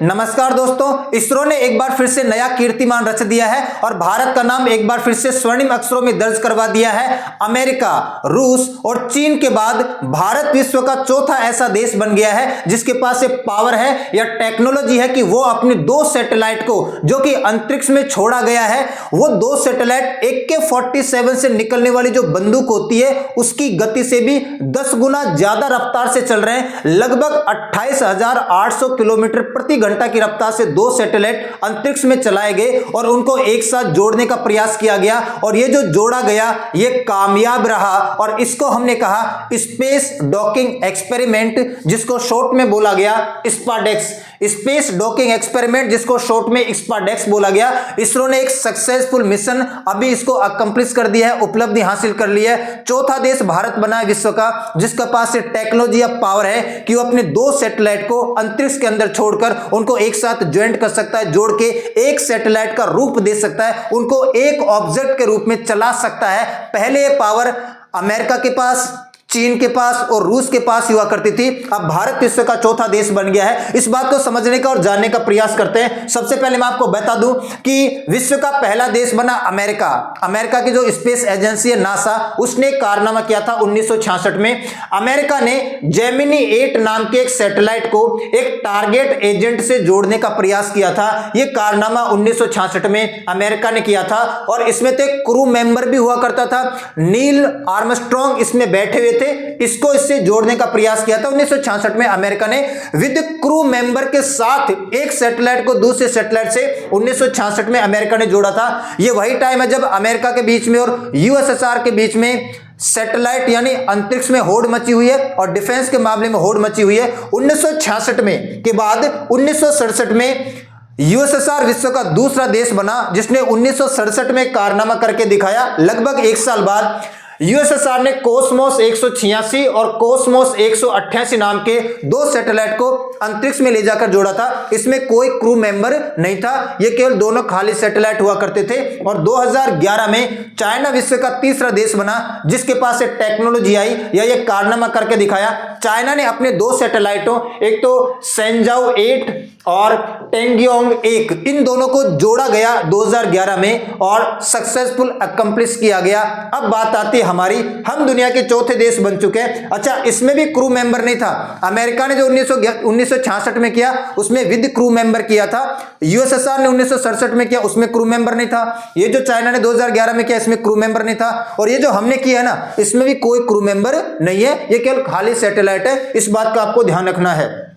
नमस्कार दोस्तों, इसरो ने एक बार फिर से नया कीर्तिमान रच दिया है और भारत का नाम एक बार फिर से स्वर्णिम अक्षरों में दर्ज करवा दिया है। अमेरिका, रूस और चीन के बाद भारत विश्व का चौथा ऐसा देश बन गया है जिसके पास ये पावर है या टेक्नोलॉजी है कि वो अपने 2 सैटेलाइट को जो कि अंतरिक्ष में छोड़ा गया है, वो 2 सैटेलाइट AK-47 से निकलने वाली जो बंदूक होती है उसकी गति से भी 10 गुना ज्यादा रफ्तार से चल रहे हैं। लगभग 28,800 किलोमीटर प्रति घंटा की रफ्तार से 2 सैटेलाइट अंतरिक्ष में चलाए गए और उनको एक साथ जोड़ने का प्रयास किया गया और ये जो जोड़ा गया ये कामयाब रहा और इसको हमने कहा स्पेस डॉकिंग एक्सपेरिमेंट, जिसको शॉर्ट में बोला गया स्पाडेक्स। स्पेस डॉकिंग एक्सपेरिमेंट जिसको शॉर्ट में स्पाडेक्स बोला गया। इसरो ने एक सक्सेसफुल मिशन अभी इसको अकम्प्लिश कर दिया है, उपलब्धि हासिल कर ली है। चौथा देश भारत बना है विश्व का जिसके पास से टेक्नोलॉजी ऑफ पावर है कि वो अपने 2 सैटेलाइट को अंतरिक्ष के अंदर छोड़कर उनको एक साथ ज्वाइंट कर सकता है, जोड़ के एक सैटेलाइट का रूप दे सकता है, उनको एक ऑब्जेक्ट के रूप में चला सकता है। पहले ये पावर अमेरिका के पास, चीन के पास और रूस के पास हुआ करती थी। अब भारत विश्व का चौथा देश बन गया है। इस बात को समझने का और जानने का प्रयास करते हैं। सबसे पहले मैं आपको बता दूं कि विश्व का पहला देश बना अमेरिका। अमेरिका की जो स्पेस एजेंसी है नासा, उसने कारनामा किया था 1966 में। अमेरिका ने जेमिनी 8 नाम के एक सैटेलाइट को एक टारगेट एजेंट से जोड़ने का प्रयास किया था। यह कारनामा 1966 में अमेरिका ने किया था और इसमें तो एक क्रू मेंबर भी हुआ करता था, नील आर्मस्ट्रॉन्ग इसमें बैठे हुए थे। इसको इससे जोड़ने का प्रयास किया था 1966 में अमेरिका ने विद क्रू मेंबर के साथ एक सैटेलाइट को दूसरे सैटेलाइट से 1966 में अमेरिका ने जोड़ा था। यह वही टाइम है जब अमेरिका के बीच में और यूएसएसआर के बीच में सैटेलाइट यानी अंतरिक्ष में होड़ मची हुई है और डिफेंस के मामले में होड़ मची हुई है। 1966 में के बाद 1967 में यूएसएसआर विश्व का दूसरा देश बना जिसने 1967 में कारनामा करके दिखाया। लगभग 1 साल बाद यूएसएसआर ने कोसमोस 186 और कोसमोस 188 नाम के 2 सैटेलाइट को अंतरिक्ष में ले जाकर जोड़ा था। इसमें कोई क्रू मेंबर नहीं था, ये केवल दोनों खाली सैटेलाइट हुआ करते थे। और 2011 में चाइना विश्व का तीसरा देश बना जिसके पास एक टेक्नोलॉजी आई या ये कारनामा करके दिखाया। चाइना ने अपने 2 सैटेलाइटों, एक तो सेंजाओ 8 और टेंगियोंग 1, इन दोनों को जोड़ा गया 2011 में और सक्सेसफुल अकम्प्लिश किया गया। अब बात आती है हमारी, हम दुनिया के चौथे देश बन चुके हैं। अच्छा, इसमें भी क्रू मेंबर नहीं था। अमेरिका ने जो 1966 में किया उसमें विद क्रू मेंबर किया था। यूएसएसआर ने 1967 में किया, उसमें क्रू मेंबर नहीं था। ये जो चाइना ने 2011 में किया इसमें क्रू मेंबर नहीं था और ये जो हमने किया है ना, इसमें भी कोई क्रू मेंबर नहीं है, ये केवल खाली सैटेलाइट है। इस बात का आपको ध्यान रखना है।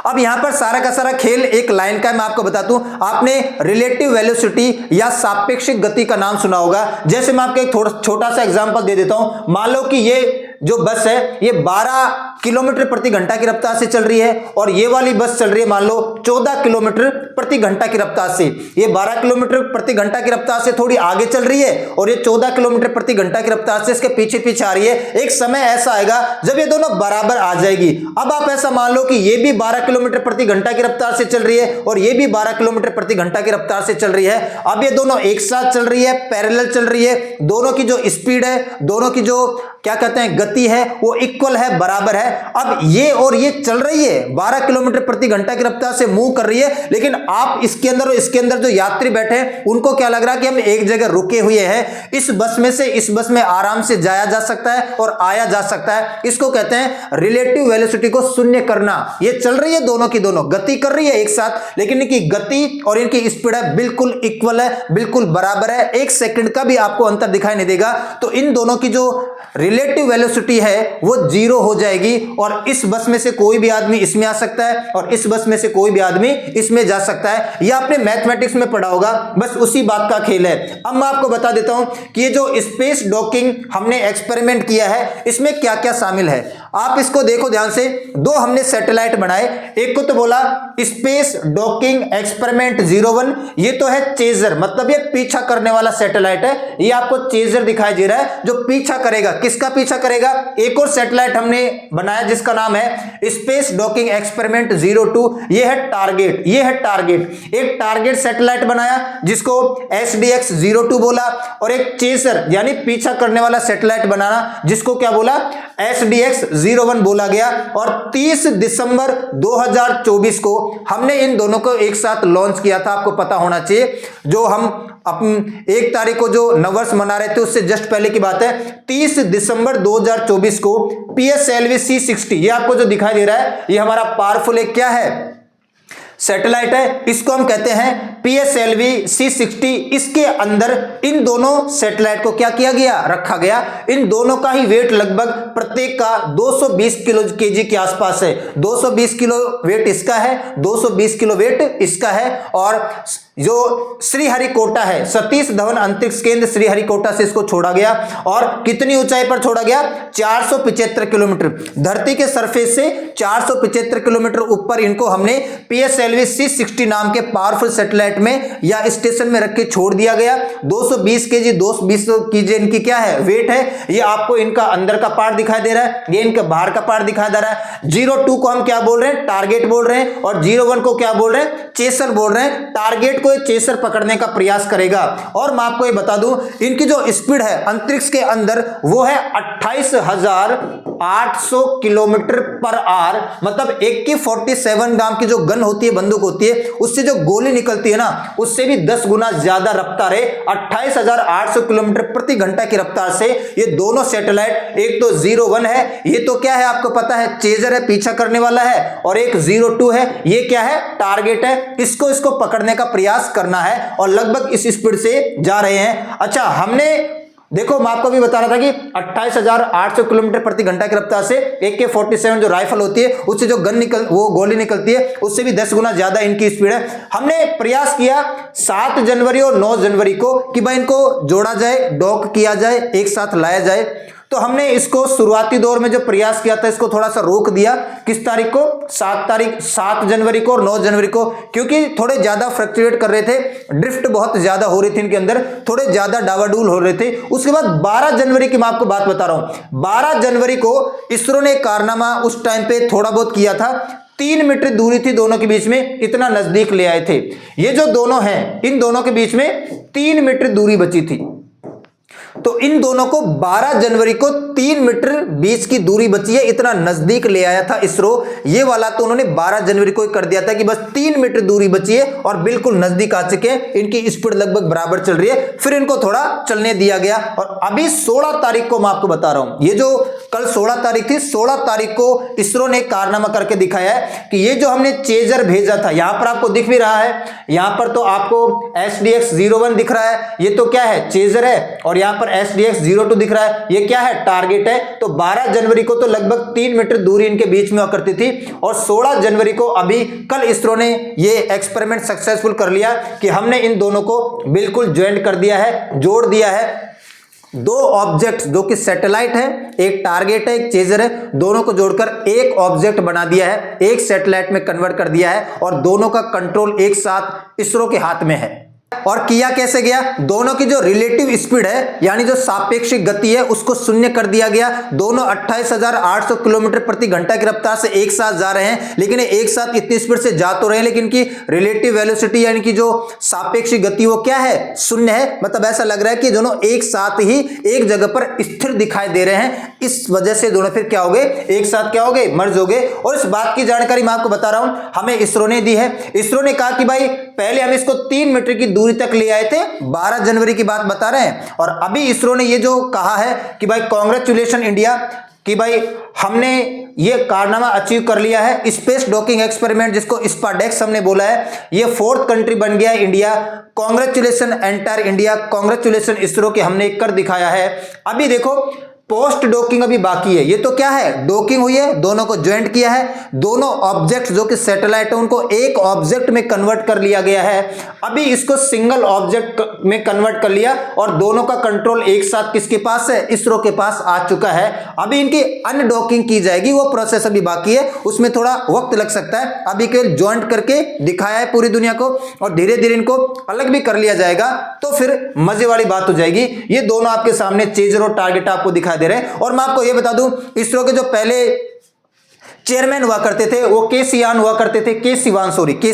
अब यहां पर सारा का सारा खेल एक लाइन का है। मैं आपको बताता हूं, आपने रिलेटिव वेलोसिटी या सापेक्षिक गति का नाम सुना होगा। जैसे मैं आपको एक थोड़ा छोटा सा एग्जांपल दे देता हूं। मान लो कि ये जो बस है ये 12 किलोमीटर प्रति घंटा की रफ्तार से चल रही है और ये वाली बस चल रही है मान लो 14 किलोमीटर प्रति घंटा की रफ्तार से। ये 12 किलोमीटर प्रति घंटा की रफ्तार से थोड़ी आगे चल रही है और ये 14 किलोमीटर प्रति घंटा की रफ्तार से इसके पीछे पीछे आ रही है। एक समय ऐसा आएगा जब ये दोनों बराबर आ जाएगी। अब आप ऐसा मान लो कि ये भी 12 किलोमीटर प्रति घंटा की रफ्तार से चल रही है और ये भी 12 किलोमीटर प्रति घंटा की रफ्तार से चल रही है। अब ये दोनों एक साथ चल रही है, पैरेलल चल रही है। दोनों की जो स्पीड है, दोनों की जो क्या कहते हैं गति है, वो इक्वल है, बराबर है। अब ये और ये चल रही है 12 किलोमीटर प्रति घंटा की रफ्तार से मूव कर रही है, लेकिन आप इसके अंदर और इसके अंदर जो यात्री बैठे हैं उनको क्या लग रहा है कि हम एक जगह रुके हुए हैं। इस बस में से इस बस में आराम से जाया जा सकता है और आया जा सकता है। इसको कहते हैं रिलेटिव वेलोसिटी को शून्य करना। ये चल रही है, दोनों की दोनों गति कर रही है एक साथ, लेकिन इनकी गति और इनकी स्पीड है बिल्कुल इक्वल है, बिल्कुल बराबर है। 1 सेकंड का भी आपको अंतर दिखाई नहीं देगा। तो इन दोनों की जो रिलेटिव वेलोसिटी है वो 0 हो जाएगी और इस बस में से कोई भी आदमी इसमें आ सकता है और इस बस में से कोई भी आदमी इसमें जा सकता है। यह आपने मैथमेटिक्स में पढ़ा होगा, बस उसी बात का खेल है। अब मैं आपको बता देता हूं कि ये जो स्पेस डॉकिंग हमने एक्सपेरिमेंट किया है इसमें क्या क्या शामिल है। आप इसको देखो ध्यान से। 2 हमने सैटेलाइट बनाए, एक को तो बोला स्पेस डॉकिंग एक्सपेरिमेंट 01, ये तो है चेजर, मतलब ये पीछा करने वाला सैटेलाइट है। ये आपको चेजर दिखाई दे रहा है जो पीछा करेगा। किसका पीछा करेगा? एक और सैटेलाइट हमने बनाया जिसका नाम है स्पेस डॉकिंग एक्सपेरिमेंट 02, ये है टारगेट। ये है टारगेट, एक टारगेट सैटेलाइट बनाया जिसको SDX 02 बोला और एक चेजर यानी पीछा करने वाला सैटेलाइट बनाना जिसको क्या बोला? SDX-01 बोला गया और 30 दिसंबर 2024 को हमने इन दोनों को एक साथ लॉन्च किया था। आपको पता होना चाहिए, जो हम अपन 1 तारीख को जो नववर्ष मना रहे थे उससे जस्ट पहले की बात है, 30 दिसंबर 2024 को PSLV C60, ये आपको जो दिखाई दे रहा है ये हमारा पावरफुल एक क्या है, सैटेलाइट है। इसको हम कहते हैं PSLV C60। इसके अंदर इन दोनों सैटेलाइट को क्या किया गया, रखा गया। इन दोनों का ही वेट लगभग प्रत्येक का 220 किलो केजी के आसपास है। 220 किलो वेट इसका है, 220 किलो वेट इसका है। और जो श्रीहरिकोटा है, सतीश धवन अंतरिक्ष केंद्र श्रीहरिकोटा से इसको छोड़ा गया और कितनी ऊंचाई पर छोड़ा गया, 475 किलोमीटर, धरती के सरफेस से 475 किलोमीटर ऊपर इनको हमने PSLV C60 नाम के पावरफुल सैटेलाइट में या स्टेशन में रख के छोड़ दिया गया। 220 केजी 220 केजी इनकी क्या है, वेट है। ये आपको इनका अंदर का पार्ट दिखाई दे रहा है, ये इनका बाहर का पार्ट दिखाई दे रहा है। 02 को हम क्या बोल रहे हैं, टारगेट बोल रहे हैं, और 01 को क्या बोल रहे हैं, चेसर बोल रहे हैं। टारगेट को चेसर पकड़ने का प्रयास करेगा। और मैं आपको ये बता दूं, इनकी जो स्पीड है अंतरिक्ष के अंदर वो है 28,800 किलोमीटर पर आवर, मतलब AK-47 नाम की जो गन होती है, बंदूक होती है, उससे जो गोली निकलती है ना, उससे भी 10 गुना ज्यादा रफ्तार है। 28,800 किलोमीटर प्रति घंटा की रफ्तार से ये दोनों सैटेलाइट, एक तो 01 है, ये तो क्या है आपको पता है, चेजर है, पीछा करने वाला है, और एक 02 है, ये क्या है, टारगेट है। इसको पकड़ने का प्रयास करना है और लगभग इस स्पीड से जा रहे हैं। अच्छा, हमने देखो, मैं आपको भी बता रहा था कि 28,800 किलोमीटर प्रति घंटा की रफ्तार से AK-47 जो राइफल होती है उससे जो वो गोली निकलती है उससे भी 10 गुना ज्यादा इनकी स्पीड है। हमने प्रयास किया 7 जनवरी और 9 जनवरी को कि भाई इनको जोड़ा जाए, डॉक किया जाए, एक साथ लाया जाए। तो हमने इसको शुरुआती दौर में जो प्रयास किया था इसको थोड़ा सा रोक दिया। किस तारीख को, 7 जनवरी को और 9 जनवरी को, क्योंकि थोड़े ज्यादा फ्लक्चुएट कर रहे थे, ड्रिफ्ट बहुत ज्यादा हो रही थी इनके अंदर, थोड़े ज्यादा डावाडूल हो रहे थे। उसके बाद 12 जनवरी की मैं आपको बात बता रहा हूं, 12 जनवरी को इसरो ने कारनामा उस टाइम पे थोड़ा बहुत किया था। 3 मीटर दूरी थी दोनों के बीच में, इतना नजदीक ले आए थे। ये जो दोनों हैं, इन दोनों के बीच में 3 मीटर दूरी बची थी, तो इन दोनों को 12 जनवरी को 3 मीटर बीच की दूरी बची है, इतना नजदीक ले आया था इसरो। ये वाला तो उन्होंने 12 जनवरी को कर दिया था कि बस 3 मीटर दूरी बची है और बिल्कुल नजदीक आ चुके हैं, इनकी स्पीड लगभग बराबर चल रही है। फिर इनको थोड़ा चलने दिया गया और अभी 16 तारीख को मैं आपको बता रहा हूं, ये जो कल 16 तारीख थी, 16 तारीख को इसरो ने कारनामा करके दिखाया है कि ये जो हमने चेजर भेजा था, यहां पर आपको दिख भी रहा है, यहां पर तो आपको SDX-01 दिख रहा है, ये तो क्या है, चेजर है, और यहां पर SDX-02 दिख रहा है, ये क्या है, टारगेट है। तो 12 जनवरी को तो लगभग 3 मीटर दूरी इनके बीच में करती थी, और 16 जनवरी को अभी कल इसरो ने ये एक्सपेरिमेंट सक्सेसफुल कर लिया कि हमने इन दोनों को बिल्कुल ज्वाइंट कर दिया है, जोड़ दिया है। 2 ऑब्जेक्ट जो कि सैटेलाइट है, एक टारगेट है, एक चेजर है, दोनों को जोड़कर एक ऑब्जेक्ट बना दिया है, एक सैटेलाइट में कन्वर्ट कर दिया है, और दोनों का कंट्रोल एक साथ इसरो के हाथ में है। और किया कैसे गया, दोनों की जो रिलेटिव स्पीड है यानी जो सापेक्षिक गति है उसको शून्य कर दिया गया। दोनों 28,800 किलोमीटर प्रति घंटा की रफ्तार से एक साथ जा रहे हैं, लेकिन एक साथ इतनी स्पीड से जा तो रहे हैं, लेकिन इनकी रिलेटिव वेलोसिटी यानी कि जो सापेक्षिक गति वो क्या है, शून्य है। मतलब ऐसा लग रहा है कि दोनों एक साथ ही एक जगह पर स्थिर दिखाई दे रहे हैं। इस वजह से दोनों फिर क्या हो गए, एक साथ क्या हो गए, मर्ज हो गए। और इस बात की जानकारी मैं आपको बता रहा हूं, हमें इसरो ने दी है। इसरो ने कहा कि भाई पहले हम इसको 3 मीटर की दूरी तक ले आए थे, 12 जनवरी की बात बता रहे हैं, और अभी इसरो ने ये जो कहा है कि भाई कांग्रेचुलेशन इंडिया, कि भाई हमने ये कारनामा अचीव कर लिया है। स्पेस डॉकिंग एक्सपेरिमेंट जिसको स्पाडेक्स हमने बोला है, ये 4th कंट्री बन गया है India. Congratulation entire India, congratulation ISRO के हमने कर दिखाया है। अभी देखो पोस्ट डॉकिंग अभी बाकी है। ये तो क्या है, डॉकिंग हुई है, दोनों को ज्वाइंट किया है, दोनों ऑब्जेक्ट जो कि सैटेलाइट है उनको एक ऑब्जेक्ट में कन्वर्ट कर लिया गया है। अभी इसको सिंगल ऑब्जेक्ट में कन्वर्ट कर लिया और दोनों का कंट्रोल एक साथ किसके पास है, इसरो के पास आ चुका है। अभी इनकी अनडॉकिंग की जाएगी, वो प्रोसेस अभी बाकी है, उसमें थोड़ा वक्त लग सकता है। अभी के ज्वाइंट करके दिखाया है पूरी दुनिया को और धीरे धीरे इनको अलग भी कर लिया जाएगा, तो फिर मजे वाली बात हो जाएगी। ये दोनों आपके सामने चेजर और टारगेट आपको दिखाई दे रहे हैं। और मैं आपको यह बता दूं, इसरो के जो पहले चेयरमैन हुआ करते थे वो के सिवान हुआ करते थे, के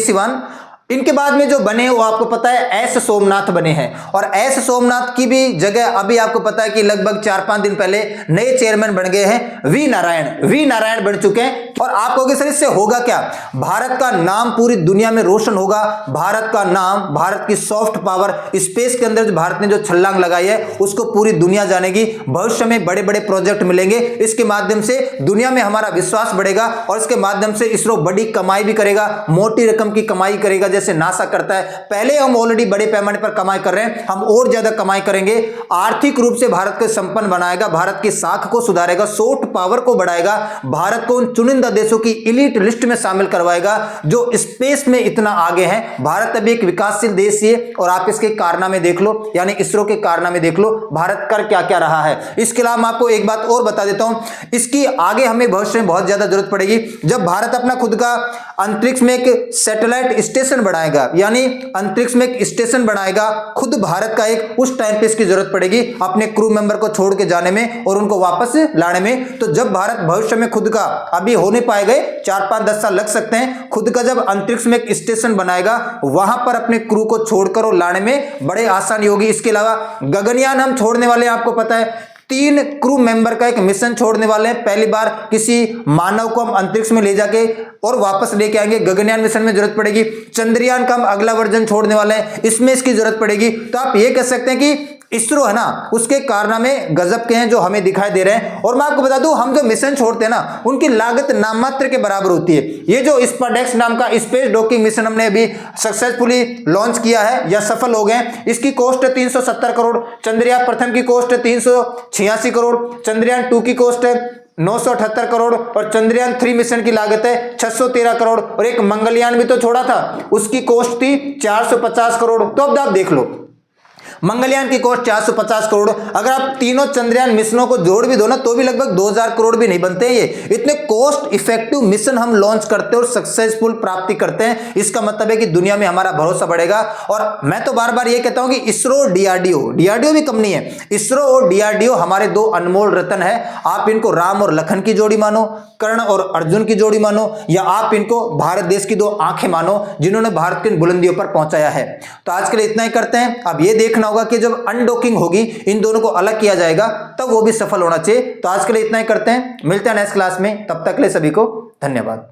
सिवान इनके बाद में जो बने वो आपको पता है एस सोमनाथ बने हैं, और एस सोमनाथ की भी जगह अभी आपको पता है कि लगभग 4-5 दिन पहले नए चेयरमैन बन गए हैं, वी नारायण बन चुके हैं। और आप कहोगे सर इससे होगा क्या? भारत का नाम पूरी दुनिया में रोशन होगा, भारत का नाम, भारत की सॉफ्ट पावर, स्पेस के अंदर भारत ने जो छलांग लगाई है उसको पूरी दुनिया जानेगी। भविष्य में बड़े बड़े प्रोजेक्ट मिलेंगे, इसके माध्यम से दुनिया में हमारा विश्वास बढ़ेगा, और इसके माध्यम से इसरो बड़ी कमाई भी करेगा, मोटी रकम की कमाई करेगा जैसे नासा करता है। पहले हम ऑलरेडी बड़े पैमाने पर कमाई कर रहे हैं, हम और ज्यादा कमाई करेंगे। आर्थिक रूप से भारत को संपन्न बनाएगा, भारत की साख को सुधारेगा, सॉफ्ट पावर को बढ़ाएगा, भारत को उन चुनिंदा देशों की एलीट लिस्ट में शामिल करवाएगा जो स्पेस में इतना आगे हैं। भारत अभी एक विकासशील देश है, और आप इसके कारनामे देख लो, यानी इसरो के कारनामे देख लो, भारत कर क्या क्या रहा है। इसके अलावा मैं आपको एक बात और बता देता हूं, इसकी आगे हमें भविष्य में बहुत ज्यादा जरूरत पड़ेगी। जब भारत अपना खुद का अंतरिक्ष में एक सैटेलाइट स्टेशन बनाएगा, यानी अंतरिक्ष में एक स्टेशन बनाएगा खुद भारत का एक, उस टाइम पे इसकी जरूरत पड़ेगी अपने क्रू मेंबर को छोड़ के जाने में और उनको वापस लाने में। तो जब भारत भविष्य में खुद का, अभी हो नहीं पाएगा, 4-5-10 साल लग सकते हैं, खुद का जब अंतरिक्ष में एक स्टेशन बनाएगा वहां पर अपने क्रू को छोड़कर और लाने में बड़े आसानी होगी। इसके अलावा गगनयान हम छोड़ने वाले हैं, आपको पता है 3 क्रू मेंबर का एक मिशन छोड़ने वाले हैं। पहली बार किसी मानव को हम अंतरिक्ष में ले जाके और वापस लेके आएंगे, गगनयान मिशन में जरूरत पड़ेगी। चंद्रयान का हम अगला वर्जन छोड़ने वाले हैं, इसमें इसकी जरूरत पड़ेगी। तो आप ये कह सकते हैं कि इसरो है ना, उसके कारनामे गजब के हैं जो हमें दिखाई दे रहे हैं। और मैं आपको बता दूं, हम जो मिशन छोड़ते हैं ना, उनकी लागत नाममात्र के बराबर होती है। ये जो स्पाडेक्स नाम का स्पेस डॉकिंग मिशन हमने अभी सक्सेसफुली लॉन्च किया है या सफल हो गए, इसकी कॉस्ट है 370 करोड़, चंद्रयान प्रथम की कॉस्ट है 386 करोड़, चंद्रयान 2 की कॉस्ट है 978 करोड़, और चंद्रयान 3 मिशन की लागत है 613 करोड़, और एक मंगलयान भी तो छोड़ा था, उसकी कॉस्ट थी 450 करोड़। तो अब आप देख लो, मंगलयान की कॉस्ट 450 करोड़, अगर आप तीनों चंद्रयान मिशनों को जोड़ भी दो ना तो भी लगभग 2000 करोड़ भी नहीं बनते हैं। ये इतने कॉस्ट इफेक्टिव मिशन हम लॉन्च करते हैं और सक्सेसफुल प्राप्ति करते हैं। इसका मतलब है कि दुनिया में हमारा भरोसा बढ़ेगा। और मैं तो बार बार ये कहता हूं कि इसरो, डीआरडीओ भी कम नहीं है। इसरो और डीआरडीओ हमारे 2 अनमोल रत्न है। आप इनको राम और लखन की जोड़ी मानो, कर्ण और अर्जुन की जोड़ी मानो, या आप इनको भारत देश की 2 आंखें मानो जिन्होंने भारत की बुलंदियों पर पहुंचाया है। तो आज के लिए इतना ही करते हैं। अब ये देखना होगा कि जब अनडॉकिंग होगी, इन दोनों को अलग किया जाएगा, तब वो भी सफल होना चाहिए। तो आज के लिए इतना ही करते हैं, मिलते हैं नेक्स्ट क्लास में, तब तक के लिए सभी को धन्यवाद।